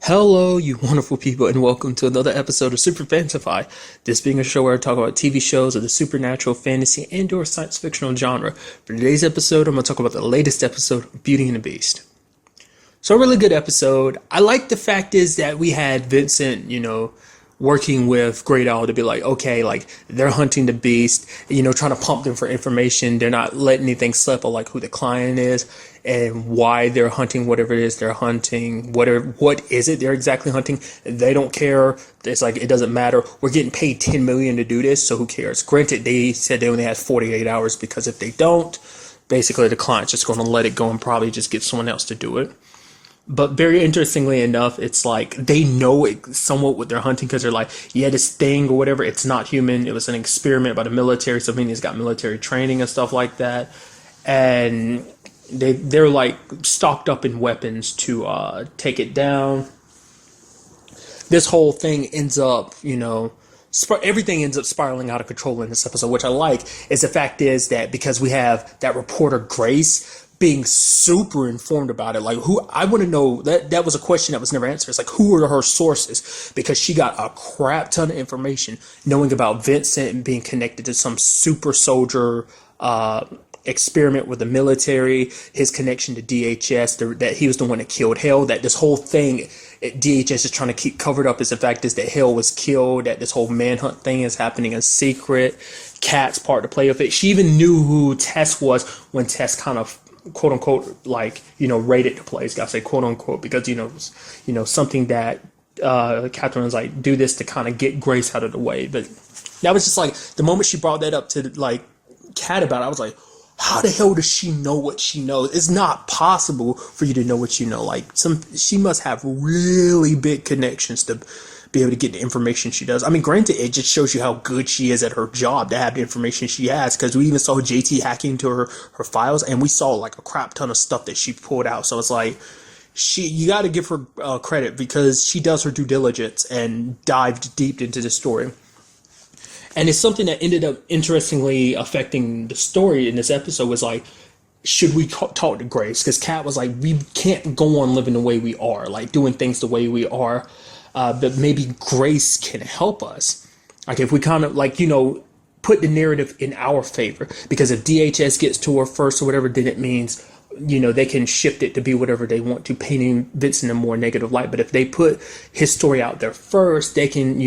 Hello, you wonderful people, and welcome to another episode of Super-Fanta-Fi. This being a show where I talk about TV shows of the supernatural, fantasy, and/or science fictional genre. For today's episode, I'm going to talk about the latest episode of Beauty and the Beast. So, a really good episode. I like the fact is that we had Vincent, working with Great Owl to be like, okay, like they're hunting the beast, trying to pump them for information. They're not letting anything slip of like who the client is and why they're hunting whatever it is they're hunting, what is it they're exactly hunting. They don't care. It's like, it doesn't matter. We're getting paid $10 million to do this, so who cares? Granted, they said they only had 48 hours because if they don't, basically the client's just going to let it go and probably just get someone else to do it. But very interestingly enough, it's like they know somewhat what they're hunting because they're like, yeah, this thing or whatever, it's not human. It was an experiment by the military. So meaning it's got military training and stuff like that. And they're like stocked up in weapons to take it down. This whole thing ends up, everything ends up spiraling out of control in this episode, which I like. Is the fact is that because we have that reporter Grace being super informed about it, like who I want to know that was a question that was never answered. It's like, who are her sources? Because she got a crap ton of information knowing about Vincent and being connected to some super soldier experiment with the military, his connection to DHS, that he was the one that killed Hale, that this whole thing DHS is trying to keep covered up is the fact is that Hale was killed, that this whole manhunt thing is happening in secret. Kat's part to play with it. She even knew who Tess was when Tess kind of quote unquote raided the place. Gotta say quote unquote because something that Catherine was like, do this to kind of get Grace out of the way. But that was just like the moment she brought that up to like Kat about it, I was like, how the hell does she know what she knows? It's not possible for you to know what you know. Like she must have really big connections to be able to get the information she does. I mean, granted, it just shows you how good she is at her job to have the information she has, because we even saw JT hacking into her files, and we saw like a crap ton of stuff that she pulled out. So it's like, you got to give her credit because she does her due diligence and dived deep into the story. And it's something that ended up interestingly affecting the story in this episode was like, should we talk to Grace? Because Kat was like, we can't go on living the way we are, like doing things the way we are. But maybe Grace can help us. Like if we kind of put the narrative in our favor, because if DHS gets to her first or whatever, then it means, they can shift it to be whatever they want to, painting Vincent in a more negative light. But if they put his story out there first, they can,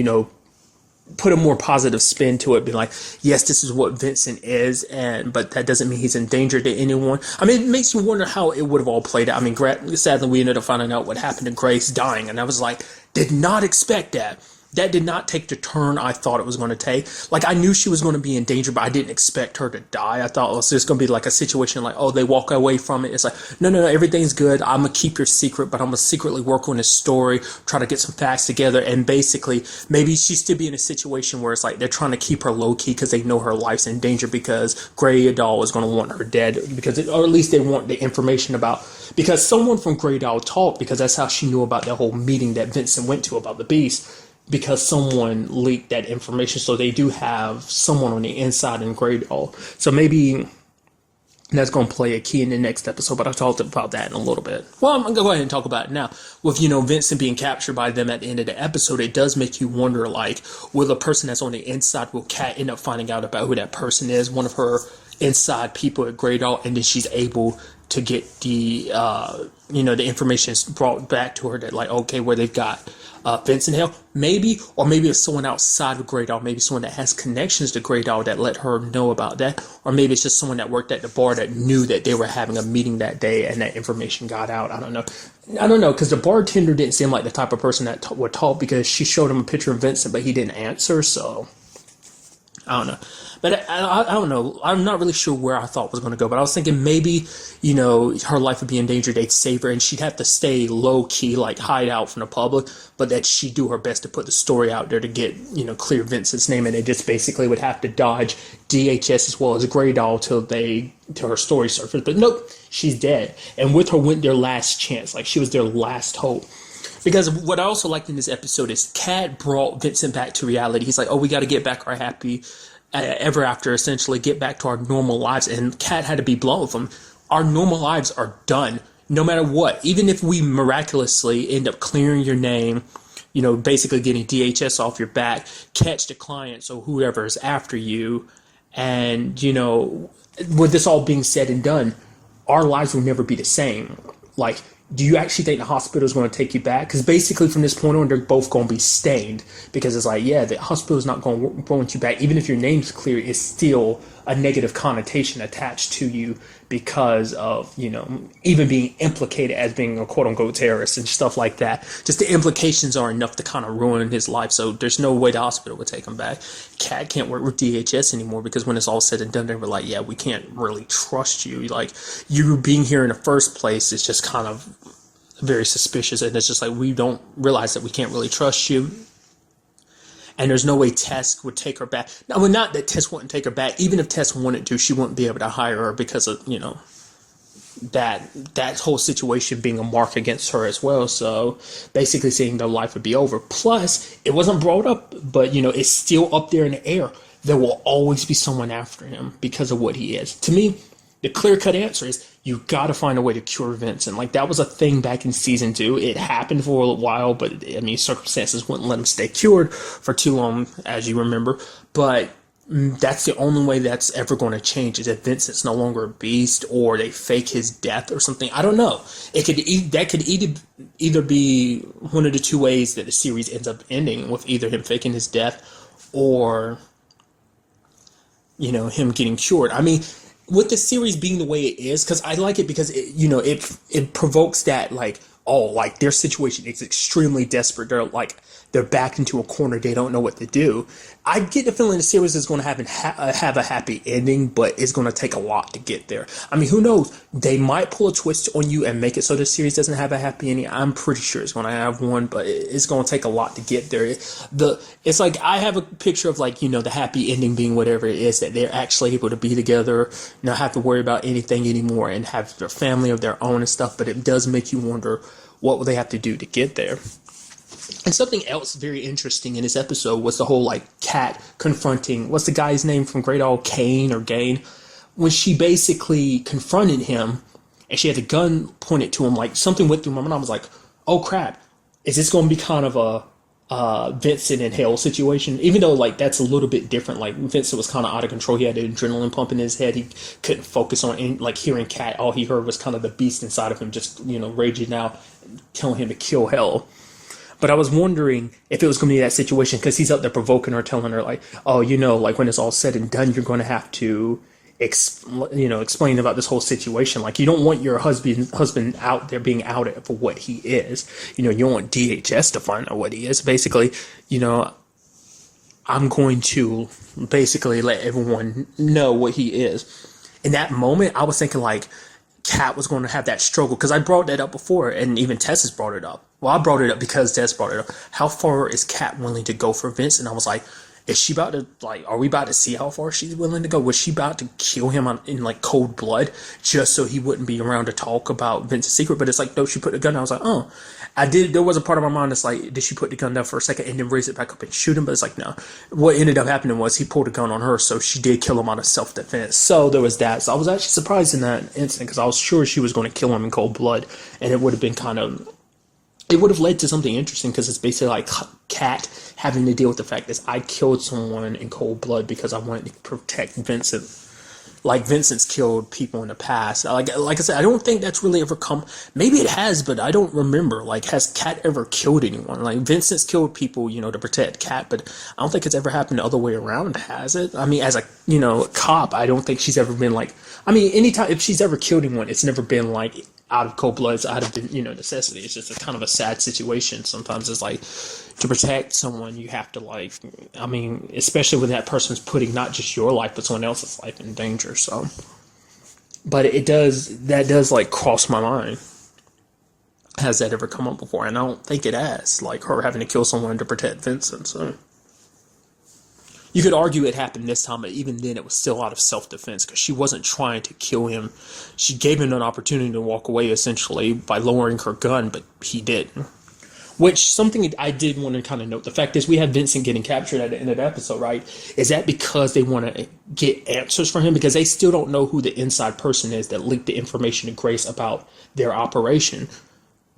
put a more positive spin to it, be like, yes, this is what Vincent is, but that doesn't mean he's in danger to anyone. I mean, it makes you wonder how it would have all played out. I mean, sadly, we ended up finding out what happened to Grace dying, and I was like, did not expect that. That did not take the turn I thought it was going to take. Like, I knew she was going to be in danger, but I didn't expect her to die. I thought it was just going to be like a situation like, oh, they walk away from it. It's like, no, everything's good. I'm going to keep your secret, but I'm going to secretly work on this story, try to get some facts together. And basically, maybe she still be in a situation where it's like they're trying to keep her low key because they know her life's in danger, because Grey Doll is going to want her dead, or at least they want the information about, because someone from Grey Doll talked, because that's how she knew about that whole meeting that Vincent went to about the beast, because someone leaked that information. So they do have someone on the inside in Grey Doll. So maybe that's going to play a key in the next episode, but I talked about that in a little bit. Well, I'm going to go ahead and talk about it now. With, Vincent being captured by them at the end of the episode, it does make you wonder, like, will the person that's on the inside, will Kat end up finding out about who that person is, one of her inside people at Grey Doll, and then she's able to get the, the information brought back to her that, like, okay, where they've got Vincent Hale, maybe, or maybe it's someone outside of Grey Doll, maybe someone that has connections to Grey Doll that let her know about that, or maybe it's just someone that worked at the bar that knew that they were having a meeting that day and that information got out. I don't know, because the bartender didn't seem like the type of person that would talk, because she showed him a picture of Vincent, but he didn't answer, so I don't know. But I don't know. I'm not really sure where I thought it was going to go. But I was thinking maybe, her life would be in danger. They'd save her and she'd have to stay low key, like hide out from the public. But that she'd do her best to put the story out there to get, clear Vincent's name. And they just basically would have to dodge DHS as well as Grey Doll till her story surfaced. But nope, she's dead. And with her went their last chance. Like she was their last hope. Because what I also liked in this episode is Kat brought Vincent back to reality. He's like, oh, we got to get back our happy ever after, essentially get back to our normal lives. And Kat had to be blunt with him. Our normal lives are done. no matter what, even if we miraculously end up clearing your name, basically getting DHS off your back, catch the clients or whoever is after you, and, with this all being said and done, our lives will never be the same. Like, do you actually think the hospital is going to take you back? Because basically from this point on, they're both going to be stained, because it's like, yeah, the hospital is not going to want you back. Even if your name's clear, it's still a negative connotation attached to you because of, even being implicated as being a quote unquote terrorist and stuff like that. Just the implications are enough to kind of ruin his life. So there's no way the hospital would take him back. Cat can't work with DHS anymore, because when it's all said and done, they were like, yeah, we can't really trust you. Like, you being here in the first place is just kind of very suspicious. And it's just like, we don't realize that we can't really trust you. And there's no way Tess would take her back. Now, well, not that Tess wouldn't take her back. Even if Tess wanted to, she wouldn't be able to hire her because of, that whole situation being a mark against her as well. So basically saying their life would be over. Plus, it wasn't brought up, but, it's still up there in the air. There will always be someone after him because of what he is. To me, the clear-cut answer is you got to find a way to cure Vincent. Like, that was a thing back in season 2. It happened for a while, but, circumstances wouldn't let him stay cured for too long, as you remember. But that's the only way that's ever going to change, is if Vincent's no longer a beast, or they fake his death or something. I don't know. That could either be one of the two ways that the series ends up ending, with either him faking his death or, him getting cured. I mean, with the series being the way it is, because I like it because it provokes that, like, oh, like, their situation is extremely desperate. They're backed into a corner. They don't know what to do. I get the feeling the series is going to have a happy ending, but it's going to take a lot to get there. I mean, who knows? They might pull a twist on you and make it so the series doesn't have a happy ending. I'm pretty sure it's going to have one, but it's going to take a lot to get there. It's like, I have a picture of, like, the happy ending being whatever it is, that they're actually able to be together, not have to worry about anything anymore, and have their family of their own and stuff. But it does make you wonder, what will they have to do to get there? And something else very interesting in this episode was the whole, like, Cat confronting, what's the guy's name from Great All, Kane or Gain? When she basically confronted him and she had the gun pointed to him, like, something went through my mind. I was like, oh crap, is this going to be kind of a Vincent and Hale situation? Even though, like, that's a little bit different. Like, Vincent was kind of out of control. He had the adrenaline pumping in his head. He couldn't focus on hearing Cat. All he heard was kind of the beast inside of him just, raging out, telling him to kill Hale. But I was wondering if it was going to be that situation, because he's up there provoking her, telling her, like, oh, like, when it's all said and done, you're going to have to, explain about this whole situation. Like, you don't want your husband out there being outed for what he is. You don't want DHS to find out what he is. Basically, I'm going to basically let everyone know what he is. In that moment, I was thinking, like, Kat was going to have that struggle, because I brought that up before, and even Tess has brought it up. Well, I brought it up because Tess brought it up. How far is Kat willing to go for Vince? And I was like, is she about to, like, are we about to see how far she's willing to go? Was she about to kill him in, like, cold blood just so he wouldn't be around to talk about Vince's secret? But it's like, no, she put the gun down. I was like, oh. There was a part of my mind that's like, did she put the gun down for a second and then raise it back up and shoot him? But it's like, no. What ended up happening was he pulled a gun on her, so she did kill him out of self-defense. So there was that. So I was actually surprised in that incident, because I was sure she was going to kill him in cold blood, and it would have been it would have led to something interesting, because it's basically like Kat having to deal with the fact that I killed someone in cold blood because I wanted to protect Vincent. Like, Vincent's killed people in the past. Like I said, I don't think that's really ever come. Maybe it has, but I don't remember. Like, has Kat ever killed anyone? Like, Vincent's killed people, to protect Kat, but I don't think it's ever happened the other way around, has it? I mean, as a, cop, I don't think she's ever been like, anytime, if she's ever killed anyone, it's never been like out of cold blood, it's out of, necessity. It's just a kind of a sad situation. Sometimes it's like, to protect someone, you have to, like, especially when that person's putting not just your life, but someone else's life in danger. So, but that does like cross my mind. Has that ever come up before? And I don't think it has, like, her having to kill someone to protect Vincent. So you could argue it happened this time, but even then it was still out of self-defense, because she wasn't trying to kill him. She gave him an opportunity to walk away, essentially, by lowering her gun, but he didn't. Which something I did want to kind of note. The fact is we have Vincent getting captured at the end of the episode, right? Is that because they want to get answers from him? Because they still don't know who the inside person is that leaked the information to Grace about their operation.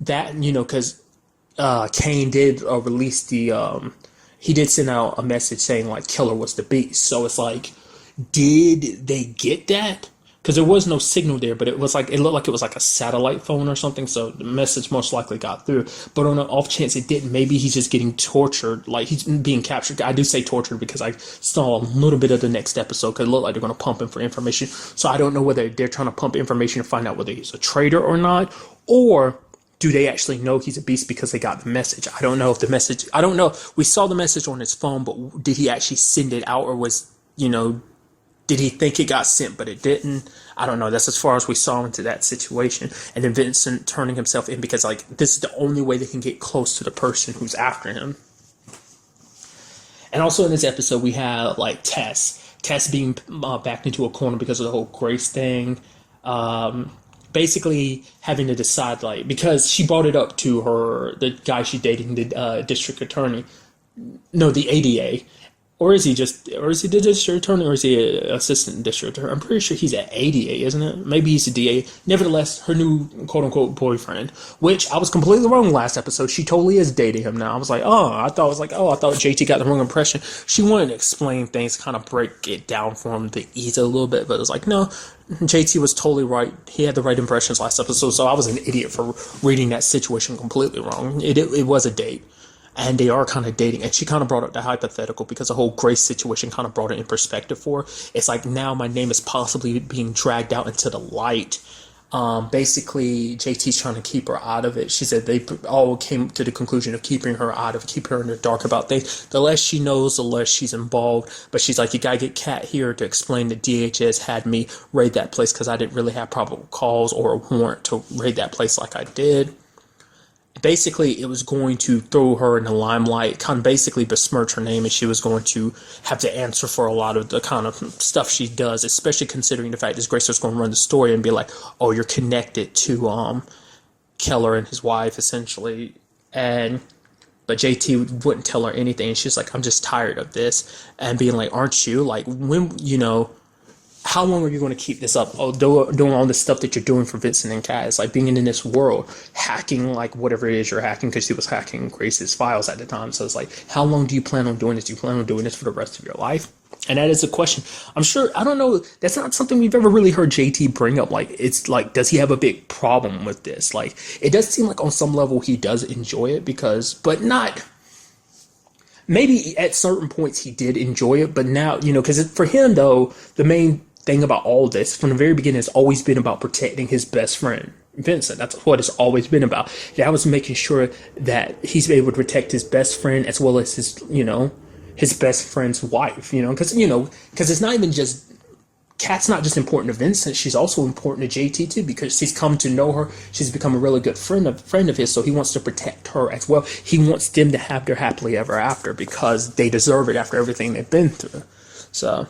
That, because Kane did release he did send out a message saying like Killer was the beast. So it's like, did they get that? Because there was no signal there, but it looked like it was like a satellite phone or something. So the message most likely got through. But on an off chance it didn't, maybe he's just getting tortured, like he's being captured. I do say tortured because I saw a little bit of the next episode because it looked like they're going to pump him for information. So I don't know whether they're trying to pump information to find out whether he's a traitor or not, or do they actually know he's a beast because they got the message? I don't know if the message. I don't know. We saw the message on his phone, but did he actually send it out, or was did he think it got sent, but it didn't? I don't know. That's as far as we saw into that situation. And then Vincent turning himself in because, like, this is the only way they can get close to the person who's after him. And also in this episode, we have, like, Tess. Tess being backed into a corner because of the whole Grace thing. Basically having to decide, like, because she brought it up to the guy she's dating, the district attorney. No, the ADA. Or is he the district attorney, or is he an assistant district attorney? I'm pretty sure he's at ADA, isn't it? Maybe he's a DA. Nevertheless, her new quote-unquote boyfriend, which I was completely wrong last episode. She totally is dating him now. I thought JT got the wrong impression. She wanted to explain things, kind of break it down for him to ease it a little bit, but it's like, no, JT was totally right. He had the right impressions last episode, so I was an idiot for reading that situation completely wrong. It was a date. And they are kind of dating. And she kind of brought up the hypothetical because the whole Grace situation kind of brought it in perspective for her. It's like now my name is possibly being dragged out into the light. Basically, JT's trying to keep her out of it. She said they all came to the conclusion of keeping her in the dark about things. The less she knows, the less she's involved. But she's like, you gotta get Kat here to explain that DHS had me raid that place because I didn't really have probable cause or a warrant to raid that place like I did. Basically, it was going to throw her in the limelight, kind of basically besmirch her name, and she was going to have to answer for a lot of the kind of stuff she does, especially considering the fact that Grace was going to run the story and be like, oh, you're connected to Keller and his wife, essentially. But JT wouldn't tell her anything, and she's like, I'm just tired of this. And being like, aren't you? Like, how long are you going to keep this up? Oh, doing all this stuff that you're doing for Vincent and Kat. It's like being in this world, hacking like whatever it is you're hacking, because she was hacking Grace's files at the time. So it's like, how long do you plan on doing this? Do you plan on doing this for the rest of your life? And that is a question. I'm sure, I don't know, that's not something we've ever really heard JT bring up. Like, it's like, does he have a big problem with this? Like, it does seem like on some level he does enjoy it but not... Maybe at certain points he did enjoy it, but now, because for him, though, the main thing about all this from the very beginning has always been about protecting his best friend, Vincent. That's what it's always been about. That was making sure that he's able to protect his best friend as well as his best friend's wife, because it's not even just... Kat's not just important to Vincent, she's also important to JT too, because he's come to know her. She's become a really good friend of his, so he wants to protect her as well. He wants them to have their happily ever after because they deserve it after everything they've been through. So,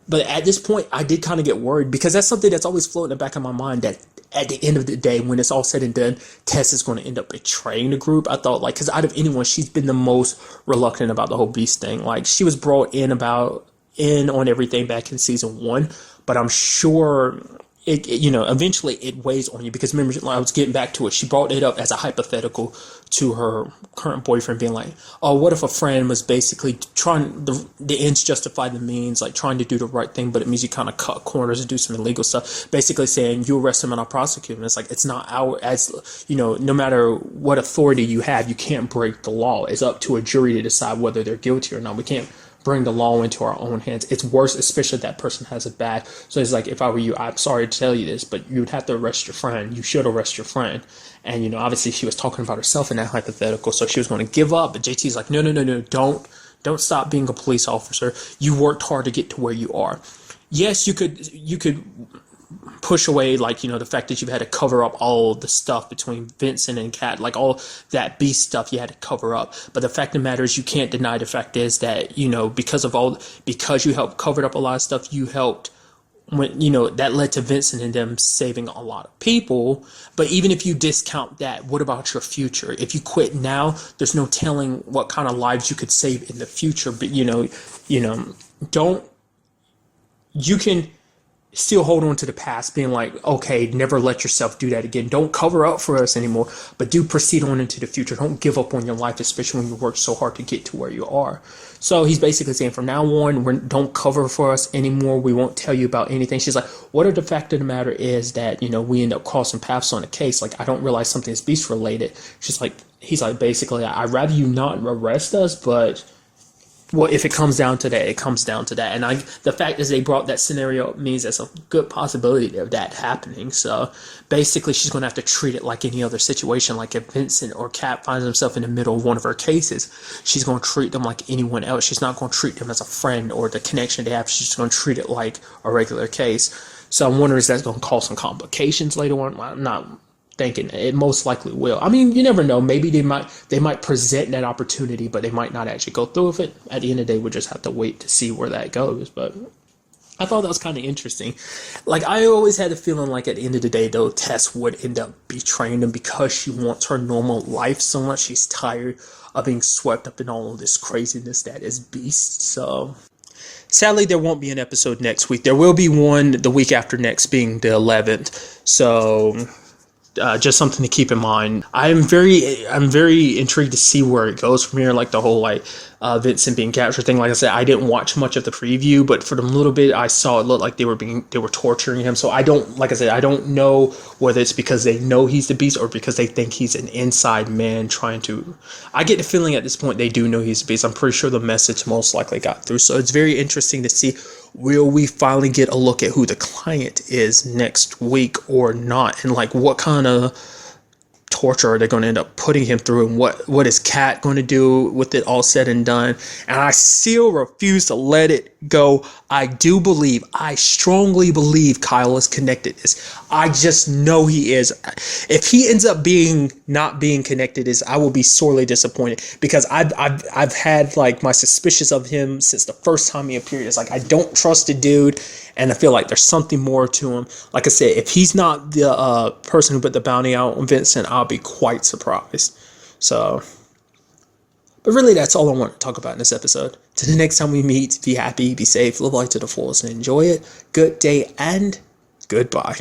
but at this point, I did kind of get worried because that's something that's always floating in the back of my mind, that at the end of the day, when it's all said and done, Tess is going to end up betraying the group. I thought, like, because out of anyone, she's been the most reluctant about the whole Beast thing. Like, she was brought in on everything back in season 1, but I'm sure eventually it weighs on you, because remember, I was getting back to it, she brought it up as a hypothetical to her current boyfriend, being like, oh, what if a friend was basically trying, the ends justify the means, like trying to do the right thing, but it means you kind of cut corners and do some illegal stuff, basically saying you arrest him and I'll prosecute him. It's like, it's not no matter what authority you have, you can't break the law. It's up to a jury to decide whether they're guilty or not. We can't bring the law into our own hands. It's worse, especially if that person has it bad. So it's like, if I were you, I'm sorry to tell you this, but you would have to arrest your friend. You should arrest your friend. And, obviously she was talking about herself in that hypothetical, so she was going to give up. But JT's like, no, don't stop being a police officer. You worked hard to get to where you are. Yes, you could push away, like, the fact that you've had to cover up all the stuff between Vincent and Kat, like all that Beast stuff you had to cover up. But the fact of the matter is, you can't deny the fact is that, because you helped cover up a lot of stuff, you helped when that led to Vincent and them saving a lot of people. But even if you discount that, what about your future? If you quit now, there's no telling what kind of lives you could save in the future. But don't you can still hold on to the past, being like, okay, never let yourself do that again. Don't cover up for us anymore, but do proceed on into the future. Don't give up on your life, especially when you work so hard to get to where you are. So he's basically saying, from now on, don't cover for us anymore. We won't tell you about anything. She's like, what if the fact of the matter is that, we end up crossing paths on a case? Like, I don't realize something is beast related. He's like, basically, I'd rather you not arrest us, but well, if it comes down to that, it comes down to that. And the fact is they brought that scenario up means there's a good possibility of that happening. So basically, she's going to have to treat it like any other situation. Like if Vincent or Kat finds himself in the middle of one of her cases, she's going to treat them like anyone else. She's not going to treat them as a friend or the connection they have. She's just going to treat it like a regular case. So I'm wondering if that's going to cause some complications later on. I'm not thinking it most likely will. I mean, you never know. Maybe they might present that opportunity, but they might not actually go through with it. At the end of the day, we'll just have to wait to see where that goes. But I thought that was kind of interesting. Like, I always had a feeling like at the end of the day, though, Tess would end up betraying them because she wants her normal life so much. She's tired of being swept up in all of this craziness that is Beast. So sadly, there won't be an episode next week. There will be one the week after next, being the 11th. So just something to keep in mind. I'm very intrigued to see where it goes from here. Like the whole Vincent being captured thing. Like I said, I didn't watch much of the preview, but for the little bit I saw, it looked like they were torturing him. So I don't know whether it's because they know he's the Beast or because they think he's an inside man trying to. I get the feeling at this point they do know he's the Beast. I'm pretty sure the message most likely got through. So it's very interesting to see. Will we finally get a look at who the client is next week or not? And like what kind of torture are they going to end up putting him through? And what is Kat going to do with it all said and done? And I still refuse to let it go. I strongly believe Kyle is connected. I just know he is. If he ends up not being connected, I will be sorely disappointed, because I've had like my suspicions of him since the first time he appeared. It's like, I don't trust the dude, and I feel like there's something more to him. Like I said, if he's not the person who put the bounty out on Vincent, I'll be quite surprised. So, but really, that's all I want to talk about in this episode. Till the next time we meet, be happy, be safe, live life to the fullest, and enjoy it. Good day and goodbye.